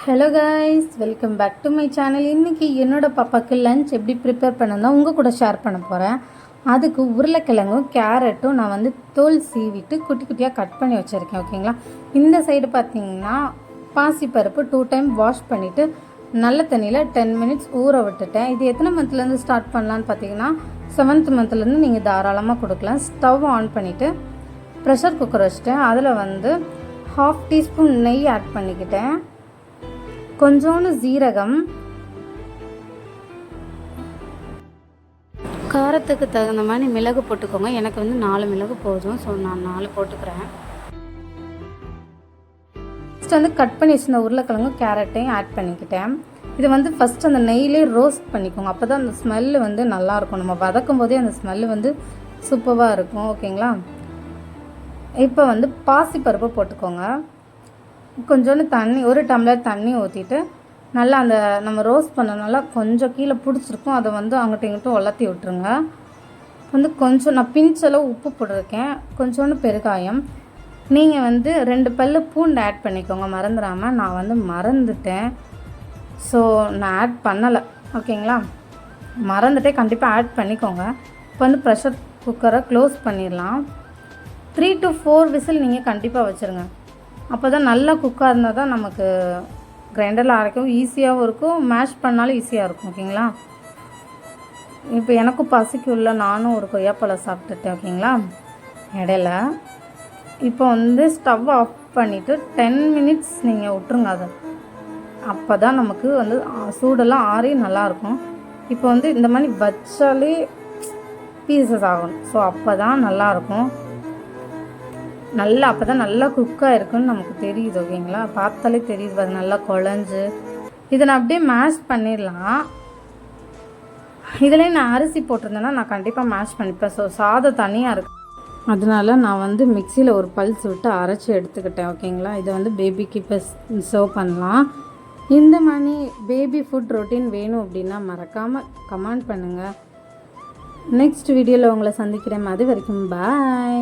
Hello guys, welcome back to my channel. இன்றைக்கி என்னோடய பாப்பாவுக்கு லஞ்ச் எப்படி ப்ரிப்பேர் பண்ணணும்னா உங்கள் கூட ஷேர் பண்ண போகிறேன். அதுக்கு உருளைக்கிழங்கும் கேரட்டும் நான் வந்து தோல் சீவிட்டு குட்டி குட்டியாக கட் பண்ணி வச்சுருக்கேன். ஓகேங்களா. இந்த சைடு பார்த்தீங்கன்னா பாசிப்பருப்பு 2 டைம் வாஷ் பண்ணிவிட்டு நல்ல தண்ணியில் 10 மினிட்ஸ் ஊற விட்டுட்டேன். இது எத்தனை மந்த்லேருந்து ஸ்டார்ட் பண்ணலான்னு பார்த்தீங்கன்னா 7th மந்த்லேருந்து நீங்கள் தாராளமாக கொடுக்கலாம். ஸ்டவ் ஆன் பண்ணிவிட்டு ப்ரெஷர் குக்கர் வச்சுட்டேன். அதில் வந்து 1/2 டீஸ்பூன் நெய் ஆட் பண்ணிக்கிட்டேன். கொஞ்சோண்டு ஜீரகம், காரத்துக்கு தகுந்த மாதிரி மிளகு போட்டுக்கோங்க. எனக்கு வந்து 4 மிளகு போதும், ஸோ நான் 4 போட்டுக்கிறேன். ஃபஸ்ட்டு வந்து கட் பண்ணி வச்சுருந்த உருளைக்கிழங்கும் கேரட்டையும் ஆட் பண்ணிக்கிட்டேன். இது வந்து ஃபஸ்ட்டு அந்த நெய்லே ரோஸ்ட் பண்ணிக்கோங்க. அப்போ தான் அந்த ஸ்மெல்லு வந்து நல்லாயிருக்கும். நம்ம வதக்கும் போதே அந்த ஸ்மெல்லு வந்து சூப்பராக இருக்கும். ஓகேங்களா. இப்போ வந்து பாசிப்பருப்பு போட்டுக்கோங்க. கொஞ்சோண்டு தண்ணி, 1 டம்ளர் தண்ணி ஊற்றிட்டு நல்லா அந்த நம்ம ரோஸ்ட் பண்ணனால கொஞ்சம் கீழே பிடிச்சிருக்கும், அதை வந்து அங்கிட்ட இங்கிட்டும் உலர்த்தி விட்டுருங்க. வந்து கொஞ்சம் நான் பிஞ்சளவு உப்பு போட்டிருக்கேன், கொஞ்சோண்டு பெருகாயம். நீங்கள் வந்து 2 பல்லு பூண்டு ஆட் பண்ணிக்கோங்க மறந்துடாமல். நான் வந்து மறந்துட்டேன், ஸோ நான் ஆட் பண்ணலை. ஓகேங்களா. மறந்துட்டே கண்டிப்பாக ஆட் பண்ணிக்கோங்க. இப்போ வந்து ப்ரெஷர் குக்கரை க்ளோஸ் பண்ணிடலாம். 3 to 4 விசில் நீங்கள் கண்டிப்பாக வச்சுருங்க. அப்போ தான் நல்லா குக்காக இருந்தால் தான் நமக்கு கிரைண்டரில் அரைக்கவும் ஈஸியாகவும் இருக்கும், மேஷ் பண்ணாலும் ஈஸியாக இருக்கும். ஓகேங்களா. இப்போ எனக்கும் பசிக்குள்ள நானும் ஒரு கொய்யாப்பழம் சாப்பிட்டுட்டேன். ஓகேங்களா. இடையில இப்போ வந்து ஸ்டவ் ஆஃப் பண்ணிவிட்டு 10 மினிட்ஸ் நீங்கள் விட்டுருங்க. அதை அப்போ தான் நமக்கு வந்து சூடெல்லாம் ஆறி நல்லாயிருக்கும். இப்போ வந்து இந்த மாதிரி வச்சாலே பீசஸ் ஆகணும், ஸோ அப்போ தான் நல்லாயிருக்கும். நல்லா அப்போ தான் நல்லா குக்காக இருக்குன்னு நமக்கு தெரியுது. ஓகேங்களா. பார்த்தாலே தெரியுது, அது நல்லா குழஞ்சு. இதை நான் அப்படியே மேஷ் பண்ணிடலாம். இதிலே நான் அரிசி போட்டிருந்தேன்னா நான் கண்டிப்பாக மேஷ் பண்ணிப்பேன். ஸோ சாதம் தனியாக இருக்குது, அதனால நான் வந்து மிக்சியில் ஒரு பல்ஸ் விட்டு அரைச்சி எடுத்துக்கிட்டேன். ஓகேங்களா. இதை வந்து பேபிக்கு இப்போ சர்வ் பண்ணலாம். இந்த மாதிரி பேபி ஃபுட் ரொட்டீன் வேணும் அப்படின்னா மறக்காமல் கமெண்ட் பண்ணுங்கள். நெக்ஸ்ட் வீடியோவில் உங்களை சந்திக்கிறேன். அது வரைக்கும் பாய்.